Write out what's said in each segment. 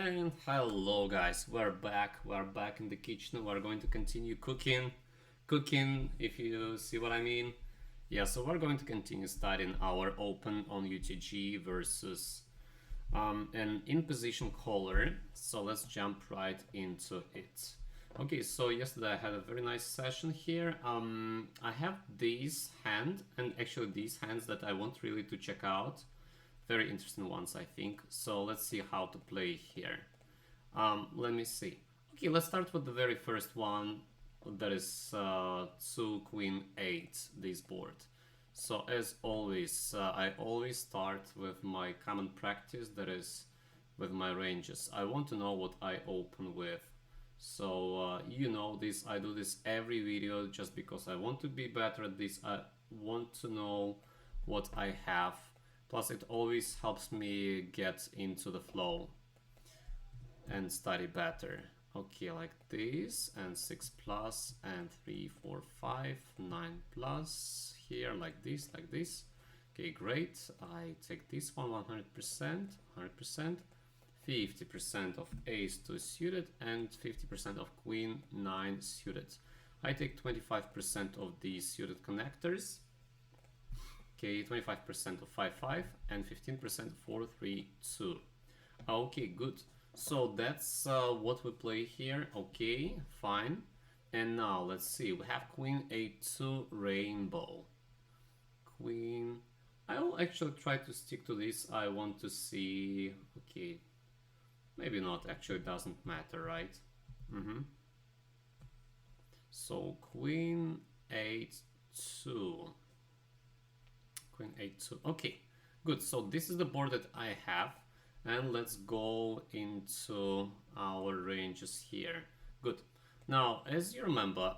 And hello guys, we're back in the kitchen. We're going to continue cooking, if you see what I mean. Yeah, so we're going to continue studying our open on UTG versus an in position caller. So let's jump right into it. Okay, so yesterday I had a very nice session here. I have these hand and actually these hands that I want really to check out. Very interesting ones, I think. So let's see how to play here. Let me see. Okay, let's start with the very first one. That is 2 Queen 8, this board. So as always, I always start with my common practice, that is with my ranges. I want to know what I open with. So you know this, I do this every video just because I want to be better at this. I want to know what I have. Plus it always helps me get into the flow and study better. Okay, like this, and 6 plus, and 3, 4, 5, 9 plus, here like this, Okay, great. I take this one 100%, 50% of ace 2 suited, and 50% of queen 9 suited. I take 25% of these suited connectors. Okay, 25% of 5-5 and 15% 4-3-2. Okay, good. So that's what we play here. Okay, fine. And now let's see. We have Queen A2 Rainbow. Queen. I will actually try to stick to this. I want to see. Okay, maybe not. Actually, it doesn't matter, right? So Queen A2. Queen A2. Okay, good. So this is the board that I have, and let's go into our ranges here. Good. Now, as you remember,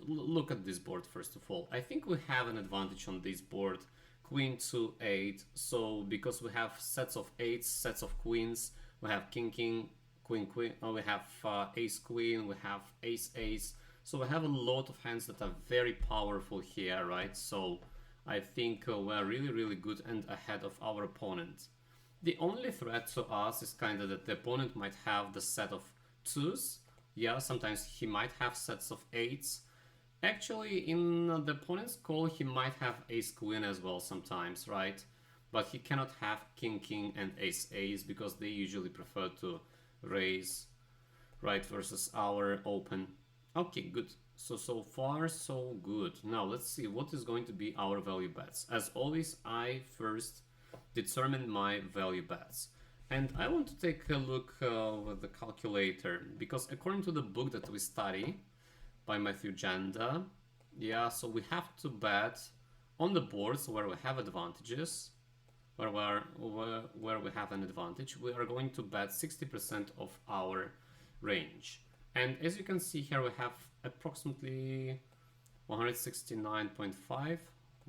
look at this board first of all. I think we have an advantage on this board. Queen 2 8. So because we have sets of 8s, sets of queens, we have king king, queen queen. We have ace queen. We have ace ace. So we have a lot of hands that are very powerful here, right? So I think we're really good and ahead of our opponent. The only threat to us is kind of that the opponent might have the set of 2s. Yeah, sometimes he might have sets of 8s. Actually, in the opponent's call, he might have ace queen as well sometimes, right? But he cannot have king king and ace ace because they usually prefer to raise, right, versus our open. Okay, good. So far so good. Now let's see what is going to be our value bets. As always, I first determine my value bets. And I want to take a look with the calculator, because according to the book that we study by Matthew Janda, yeah, so we have to bet on the boards where we have advantages, where we have an advantage. We are going to bet 60% of our range. And as you can see here, we have approximately 169.5.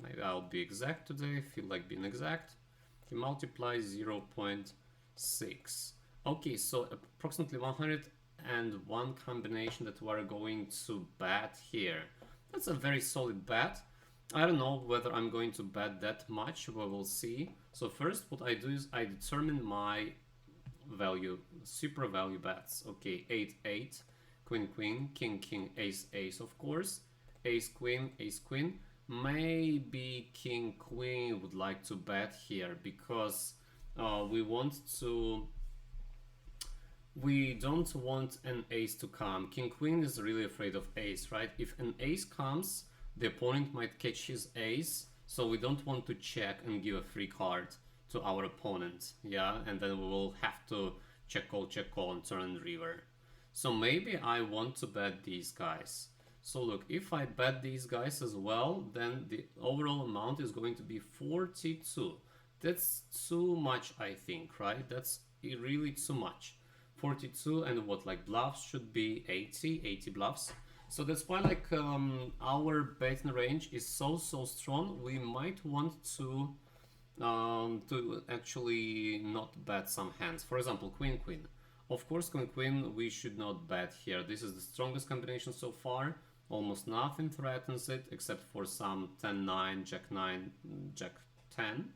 Maybe I'll be exact today, feel like being exact. You multiply 0.6. Okay, so approximately 101 combination that we're going to bet here. That's a very solid bet. I don't know whether I'm going to bet that much, but we'll see. So first what I do is I determine my value, super value bets. Okay, 8-8. Queen, queen, king, king, ace, ace, of course. Ace, queen, maybe king, queen would like to bet here because we don't want an ace to come. King, queen is really afraid of ace, right? If an ace comes, the opponent might catch his ace, so we don't want to check and give a free card to our opponent, yeah? And then we will have to check call, and turn river. So maybe I want to bet these guys. So look, if I bet these guys as well, then the overall amount is going to be 42. That's too much, I think, right? That's really too much. 42, and what, like bluffs should be 80 bluffs. So that's why like our betting range is so strong. We might want to actually not bet some hands. For example, queen queen. Of course, queen queen we should not bet here. This is the strongest combination so far. Almost nothing threatens it except for some 10-9, Jack-9, Jack-10,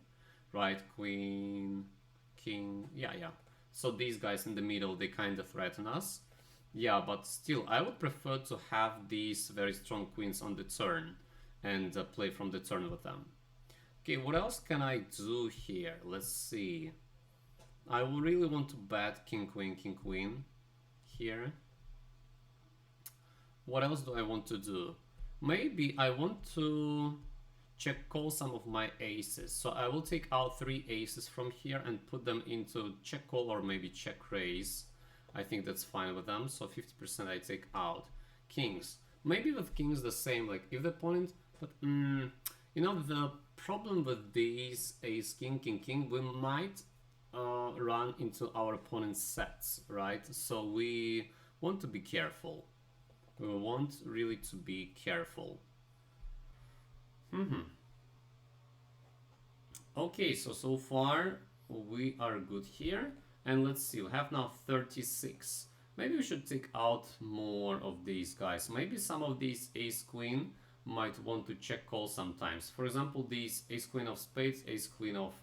right? Queen, king, yeah. So these guys in the middle, they kind of threaten us. Yeah, but still, I would prefer to have these very strong queens on the turn and play from the turn with them. Okay, what else can I do here? Let's see. I really want to bet king, queen here. What else do I want to do? Maybe I want to check call some of my aces. So I will take out 3 aces from here and put them into check call or maybe check raise. I think that's fine with them. So 50% I take out. Kings. Maybe with kings the same, like if the opponent, but you know, the problem with these ace, king, we might run into our opponent's sets, right? So we want to be careful. We want really to be careful. Okay, so far we are good here. And let's see, we have now 36. Maybe we should take out more of these guys. Maybe some of these ace queen might want to check call sometimes. For example, these ace queen of spades, ace queen of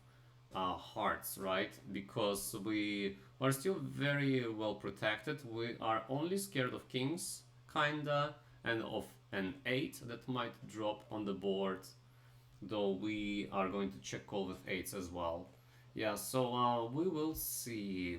hearts, right? Because we are still very well protected. We are only scared of kings, kinda, and of an 8 that might drop on the board, though we are going to check call with 8s as well. Yeah, so we will see.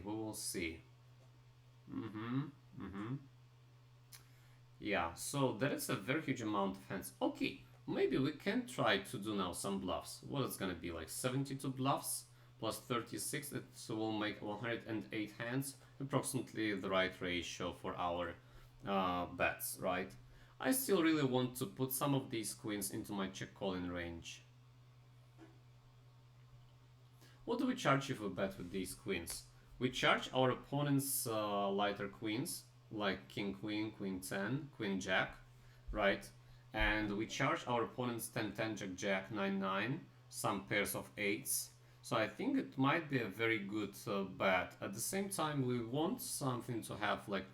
Yeah, so that is a very huge amount of hands. Okay, maybe we can try to do now some bluffs. What is gonna be, like 72 bluffs plus 36? It will make 108 hands, approximately the right ratio for our bets, right? I still really want to put some of these queens into my check calling range. What do we charge if we bet with these queens? We charge our opponent's lighter queens, like king, queen 10, queen, jack, right? And we charge our opponent's 10, 10, jack, jack, 9, 9, some pairs of 8s. So I think it might be a very good bet. At the same time, we want something to have, like,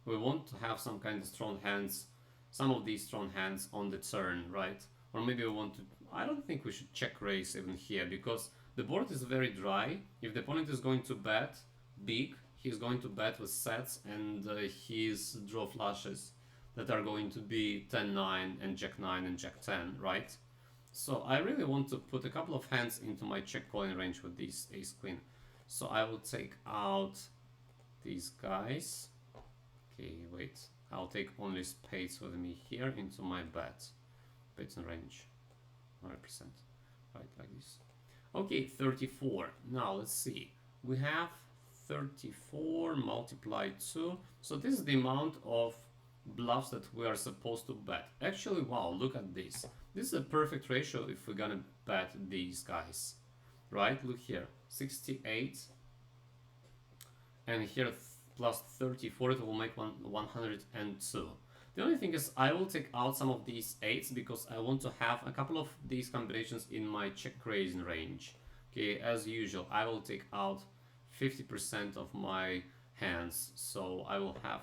we want to have some kind of strong hands, some of these strong hands on the turn, right? Or maybe we want to, I don't think we should check raise even here, because the board is very dry. If the opponent is going to bet big, he's going to bet with sets and his draw flushes that are going to be 10-9 and jack-9 and jack-10, right? So I really want to put a couple of hands into my check calling range with this ace-queen. So I will take out these guys. Okay, wait. I'll take only spades with me here into my bet. Bets in range, 100%. Right, like this. Okay, 34. Now let's see. We have 34 multiplied 2. So this is the amount of bluffs that we are supposed to bet. Actually, wow, look at this. This is a perfect ratio if we're gonna bet these guys. Right? Look here. 68. And here plus 34, it will make 102. The only thing is I will take out some of these 8s because I want to have a couple of these combinations in my check raising range. Okay, as usual, I will take out 50% of my hands. So I will have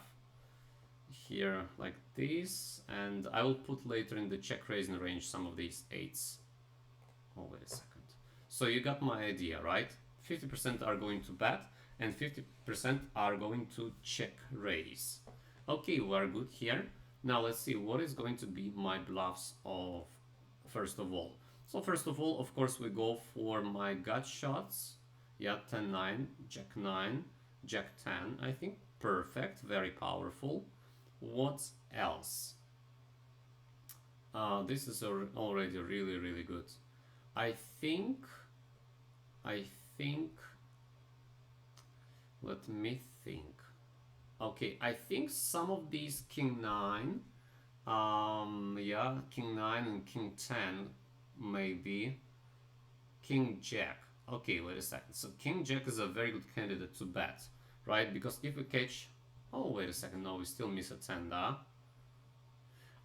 here like this, and I will put later in the check raising range some of these 8s. Oh, wait a second. So you got my idea, right? 50% are going to bet and 50% are going to check raise. Okay, we're good here. Now let's see what is going to be my bluffs of first of all. So first of all, of course, we go for my gut shots. Yeah, 10-9, jack-9, jack-10. I think perfect, very powerful. What else? This is already really, really good. I think, let me think. Okay, I think some of these king 9, yeah, king 9 and king 10, maybe. King jack. Okay, wait a second. So king jack is a very good candidate to bet, right? Because if we catch, oh, wait a second, no, we still miss a 10, da.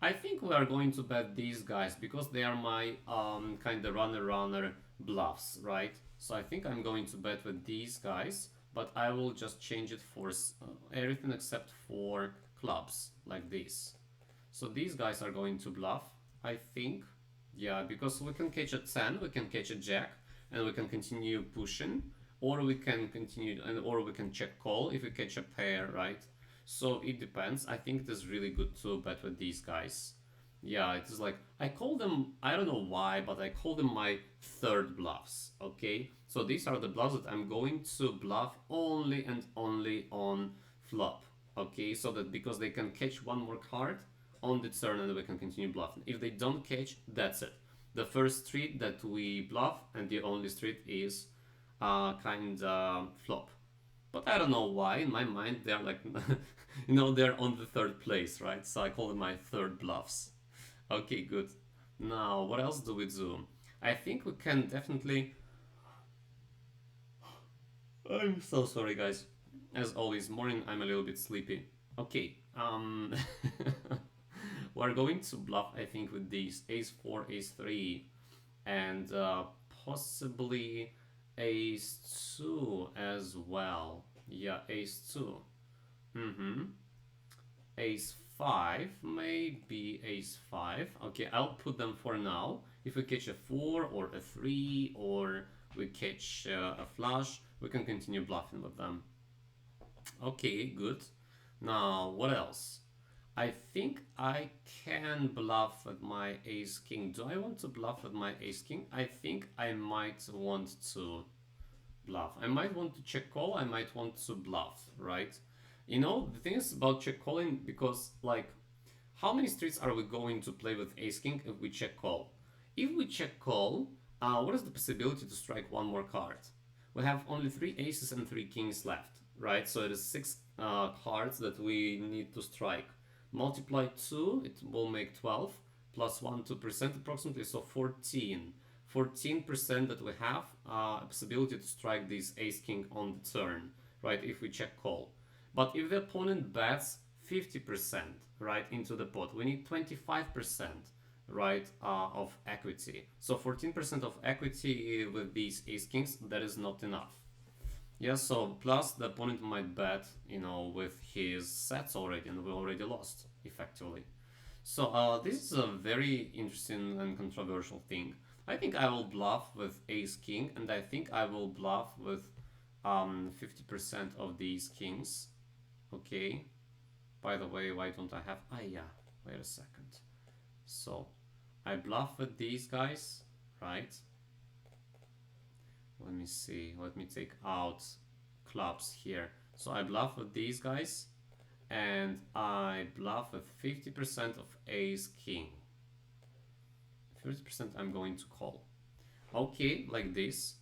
I think we are going to bet these guys because they are my kind of runner bluffs, right? So I think I'm going to bet with these guys, but I will just change it for everything except for clubs, like this. So these guys are going to bluff, I think. Yeah, because we can catch a 10, we can catch a jack, and we can continue pushing. or we can continue, and or we can check call if we catch a pair, right? So it depends. I think it is really good to bet with these guys. Yeah, it is like I call them, I don't know why, but I call them my third bluffs. Okay, so these are the bluffs that I'm going to bluff only and only on flop. Okay, so that because they can catch one more card on the turn and we can continue bluffing. If they don't catch, that's it. The first street that we bluff and the only street is kind of flop. But I don't know why. In my mind, they're like, they're on the third place, right? So I call them my third bluffs. Okay, good. Now, what else do we do? I think we can definitely. I'm so sorry, guys. As always, morning I'm a little bit sleepy. Okay, we're going to bluff, I think, with these ace 4, ace 3, and possibly ace 2 as well. Yeah, ace 2. Mm-hmm. Ace 5, maybe ace 5. Okay, I'll put them for now. If we catch a 4 or a 3 or we catch a flush, we can continue bluffing with them. Okay, good. Now, what else? I think I can bluff with my ace king. Do I want to bluff with my ace king? I think I might want to bluff. I might want to check call, I might want to bluff, right? The thing is about check calling, because like, how many streets are we going to play with ace king if we check call? If we check call, what is the possibility to strike one more card? We have only 3 aces and 3 kings left, right? So it is 6 cards that we need to strike. Multiply 2, it will make 12, plus 1, 2% approximately, so 14. 14% that we have a possibility to strike this ace king on the turn, right, if we check call. But if the opponent bets 50%, right, into the pot, we need 25%, right, of equity. So 14% of equity with these ace kings, that is not enough. Yeah, so plus the opponent might bet, with his sets already, and we already lost, effectively. So this is a very interesting and controversial thing. I think I will bluff with ace king, and I think I will bluff with 50% of these kings. Okay. By the way, why don't I have... Ah, yeah. Wait a second. So, I bluff with these guys, right? Let me see. Let me take out clubs here. So I bluff with these guys, and I bluff with 50% of ace king. 50% I'm going to call. Okay, like this.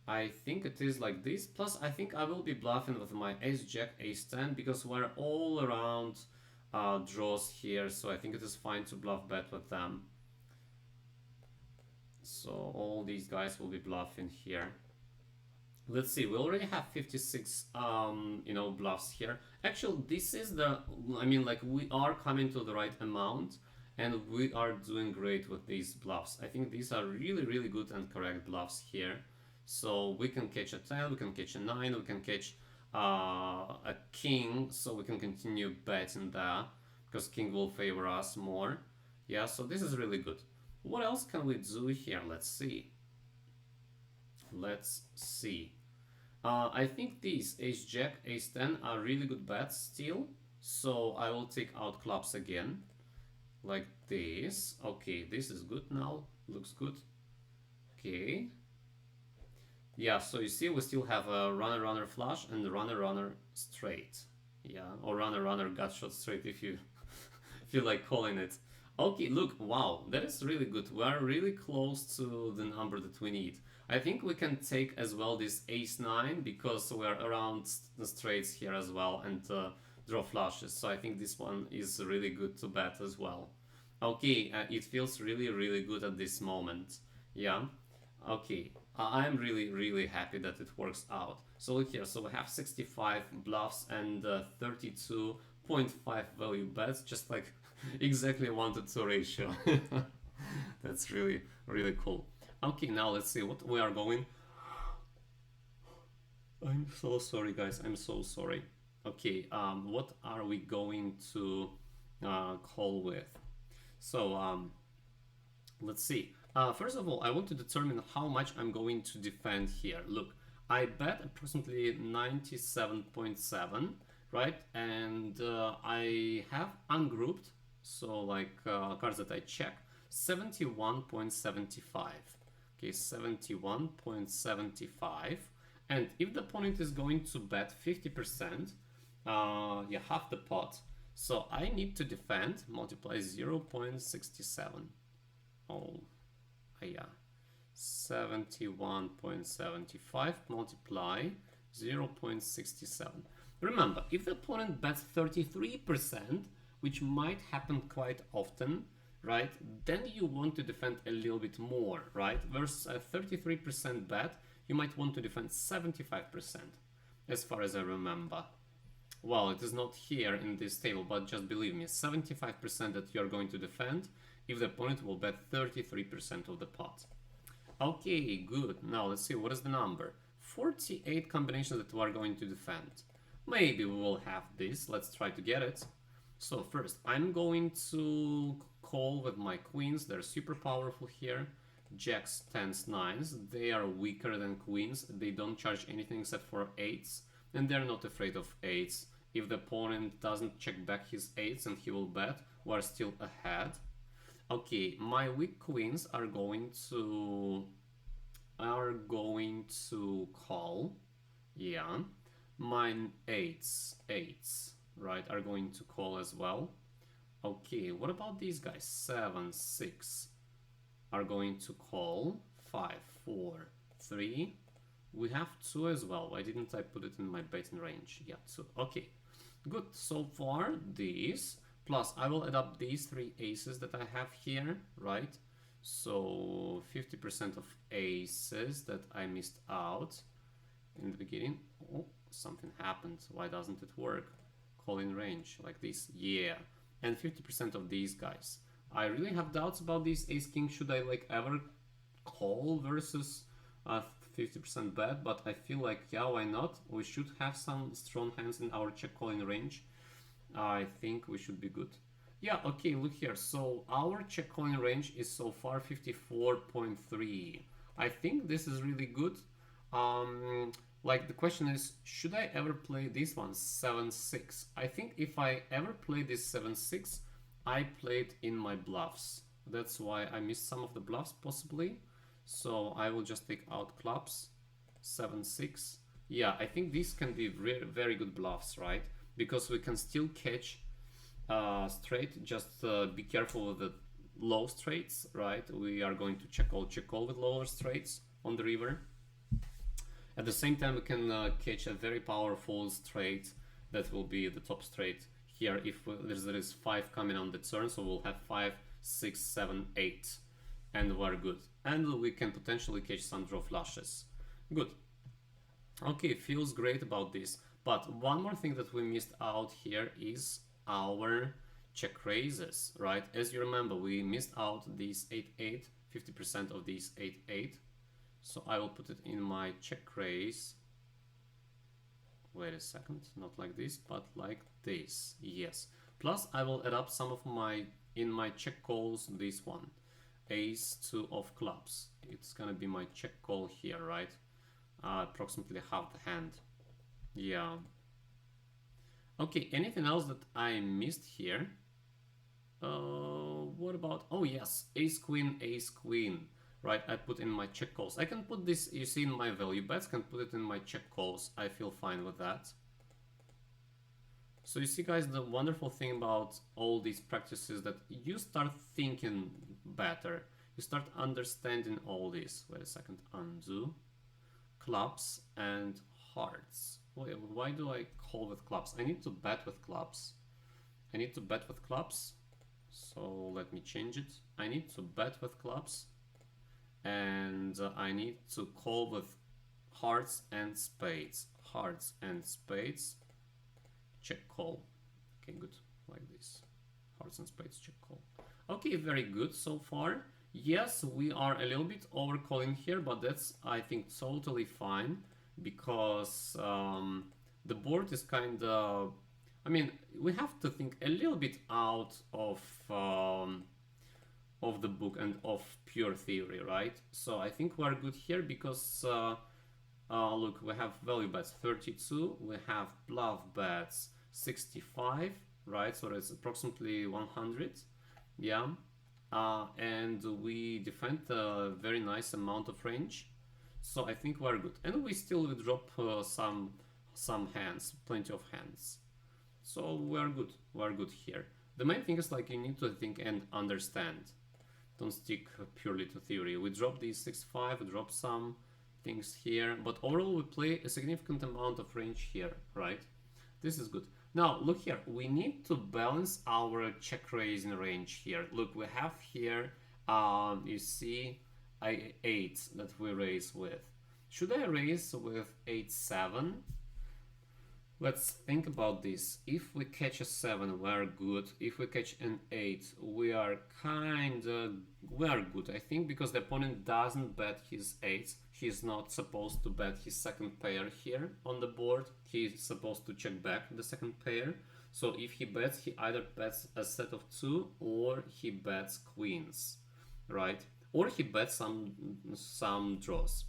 I think it is like this. Plus, I think I will be bluffing with my ace jack, ace 10, because we're all around draws here. So I think it is fine to bluff bet with them. So all these guys will be bluffing here. Let's see, we already have 56 bluffs here. Actually, this is we are coming to the right amount, and we are doing great with these bluffs. I think these are really, really good and correct bluffs here. So we can catch a 10, we can catch a 9, we can catch a king, so we can continue betting there, because king will favor us more. Yeah, so this is really good. What else can we do here? Let's see. Let's see. I think these ace jack, ace 10 are really good bets still. So I will take out clubs again, like this. Okay, this is good now. Looks good. Okay. Yeah, so you see we still have a runner flush and runner straight. Yeah, or runner gut shot straight if you if you like calling it. Okay, look, wow, that is really good. We are really close to the number that we need. I think we can take as well this ace 9, because we're around the straights here as well, and draw flushes. So I think this one is really good to bet as well. Okay, it feels really, really good at this moment. Yeah, okay. I'm really, really happy that it works out. So look here, so we have 65 bluffs and 32.5 value bets, just like exactly 1 to 2 ratio. That's really, really cool. Okay, now let's see what we are going. I'm so sorry, guys. I'm so sorry. Okay, what are we going to call with? So let's see. First of all, I want to determine how much I'm going to defend here. Look, I bet approximately 97.7, right? And I have ungrouped, so like cards that I check, 71.75. Okay, 71.75. And if the opponent is going to bet 50%, yeah, half the pot. So I need to defend, multiply 0.67. Oh, yeah. 71.75 multiply 0.67. Remember, if the opponent bets 33%, which might happen quite often, right, then you want to defend a little bit more, right? Versus a 33% bet, you might want to defend 75%, as far as I remember. Well, it is not here in this table, but just believe me, 75% that you're going to defend if the opponent will bet 33% of the pot. Okay, good. Now let's see, what is the number? 48 combinations that we are going to defend. Maybe we will have this. Let's try to get it. So first, I'm going to call with my queens. They're super powerful here. Jacks, 10s, 9s. They are weaker than queens. They don't charge anything except for 8s. And they're not afraid of 8s. If the opponent doesn't check back his 8s and he will bet, we're still ahead. Okay, my weak queens are going to call. Yeah. Mine 8s, right, are going to call as well. Okay, what about these guys? 7, 6 are going to call. 5, 4, 3. We have 2 as well. Why didn't I put it in my betting range? Yeah, 2. Okay, good. So far, these. Plus, I will add up these 3 aces that I have here, right? So 50% of aces that I missed out in the beginning. Oh, something happened. Why doesn't it work? Call in range like this. Yeah. And 50% of these guys. I really have doubts about this ace king. Should I like ever call versus 50% bet? But I feel like, yeah, why not? We should have some strong hands in our check calling range. I think we should be good. Yeah, okay, look here. So our check calling range is so far 54.3. I think this is really good. Like the question is, should I ever play this one, 7-6? I think if I ever play this 7-6, I played in my bluffs. That's why I missed some of the bluffs possibly. So I will just take out clubs, 7-6. Yeah, I think these can be very good bluffs, right? Because we can still catch straight. Just be careful with the low straights, right? We are going to check call with lower straights on the river. At the same time, we can catch a very powerful straight that will be the top straight here. If there is 5 coming on the turn, so we'll have 5, 6, 7, 8, and we're good. And we can potentially catch some draw flushes. Good. Okay, feels great about this. But one more thing that we missed out here is our check raises, right? As you remember, we missed out these 8-8, 50% of these 8-8. So I will put it in my check raise. Wait a second, not like this, but like this. Yes. Plus I will add up some of in my check calls, this one. Ace 2 of clubs. It's gonna be my check call here, right? Approximately half the hand. Yeah. Okay, anything else that I missed here? What about, oh yes, ace queen, right? I put in my check calls. I can put this, you see, in my value bets, can put it in my check calls. I feel fine with that. So you see, guys, the wonderful thing about all these practices that you start thinking better. You start understanding all this. Wait a second, undo. Clubs and hearts. Wait, why do I call with clubs? I need to bet with clubs. I need to bet with clubs. So let me change it. I need to bet with clubs. And I need to call with hearts and spades. Hearts and spades. Check call. Okay, good. Like this. Hearts and spades, check call. Okay, very good so far. Yes, we are a little bit over calling here, but that's, I think, totally fine, because the board is kind of, I mean, we have to think a little bit out of the book and of pure theory, right? So I think we're good here because look, we have value bets 32, we have bluff bets 65, right? So it's approximately 100, yeah. And we defend a very nice amount of range, so I think we're good. And we still drop some hands, plenty of hands. So we're good here. The main thing is like you need to think and understand. Don't stick purely to theory. We drop these 6-5, we drop some things here, but overall we play a significant amount of range here, right? This is good. Now look here, we need to balance our check raising range here. Look, we have here, you see, 8 that we raise with. Should I raise with 8-7? Let's think about this. If we catch a 7, we're good. If we catch an 8, we are good, I think, because the opponent doesn't bet his 8s. He's not supposed to bet his second pair here on the board. He's supposed to check back the second pair. So if he bets, he either bets a set of 2 or he bets queens, right? Or he bets some draws,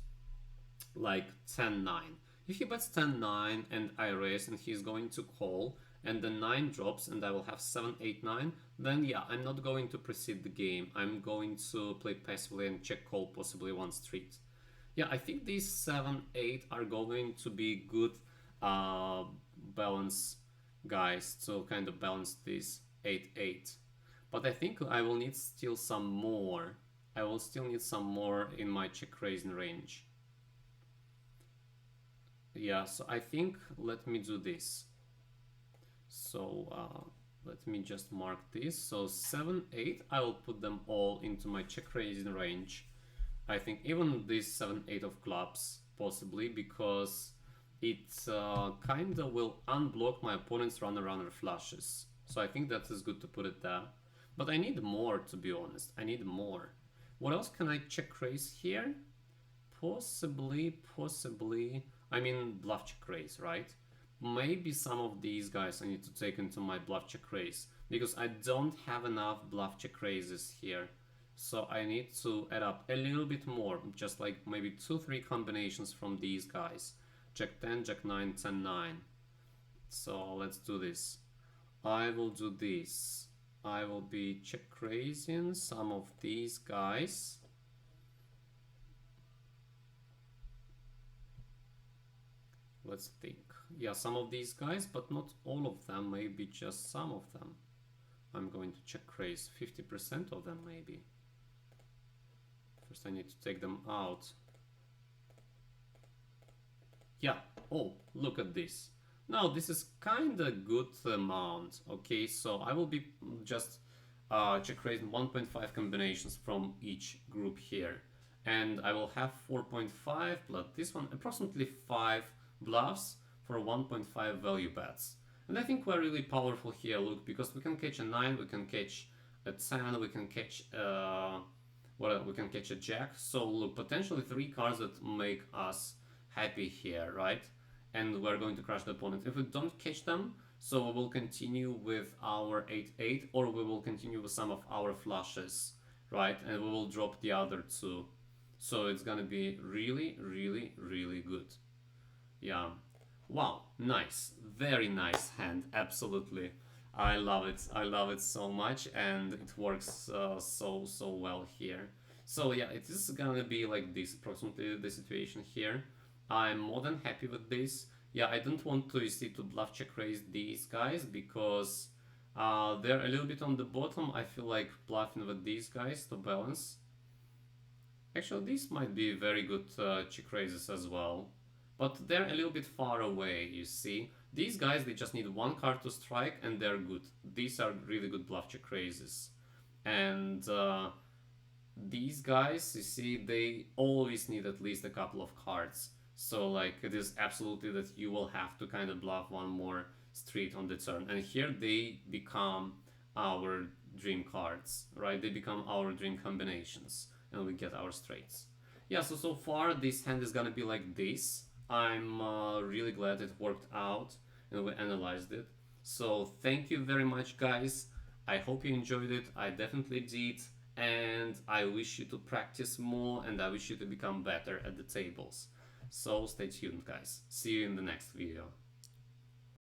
like 10-9. If he bets 10-9 and I raise and he's going to call and the 9 drops and I will have 7-8-9, then yeah, I'm not going to proceed the game. I'm going to play passively and check call possibly one street. Yeah, I think these 7-8 are going to be good balance guys to kind of balance this 8-8. But I think I will need still some more. I will still need some more in my check raising range. Yeah, so I think let me do this. So let me just mark this. So 7-8, I will put them all into my check raising range. I think even this 7-8 of clubs possibly, because it kind of will unblock my opponent's runner flushes. So I think that is good to put it there. But I need more, to be honest. I need more. What else can I check raise here? Possibly. I mean, bluff check raise, right? Maybe some of these guys I need to take into my bluff check raise, because I don't have enough bluff check raises here. So I need to add up a little bit more, just like maybe 2-3 combinations from these guys. Jack 10, Jack 9, 10, 9. So let's do this. I will do this. I will be check raising some of these guys. Let's think. Yeah, some of these guys, but not all of them, maybe just some of them. I'm going to check raise 50% of them maybe. First I need to take them out. Yeah, oh, look at this. Now this is kind of good amount. Okay, so I will be just check raising 1.5 combinations from each group here. And I will have 4.5 plus this one, approximately 5 bluffs for 1.5 value bets. And I think we're really powerful here, look, because we can catch a 9, we can catch a 10, we can catch we can catch a jack. So look, potentially 3 cards that make us happy here, right? And we're going to crush the opponent. If we don't catch them, so we will continue with our 8-8, or we will continue with some of our flushes, right? And we will drop the other 2. So it's gonna be really good. Yeah, wow, nice, very nice hand, absolutely. I love it so much, and it works so well here. So yeah, it is gonna be like this, approximately the situation here. I'm more than happy with this. Yeah, I don't want to see to bluff check raise these guys, because they're a little bit on the bottom. I feel like bluffing with these guys to balance. Actually, these might be very good check raises as well. But they're a little bit far away, you see. These guys, they just need 1 card to strike and they're good. These are really good bluff check raises. And these guys, you see, they always need at least a couple of cards. So like it is absolutely that you will have to kind of bluff one more street on the turn. And here they become our dream cards, right? They become our dream combinations and we get our straights. Yeah, so far this hand is gonna be like this. I'm really glad it worked out and we analyzed it. So thank you very much, guys. I hope you enjoyed it. I definitely did. And I wish you to practice more, and I wish you to become better at the tables. So stay tuned, guys. See you in the next video.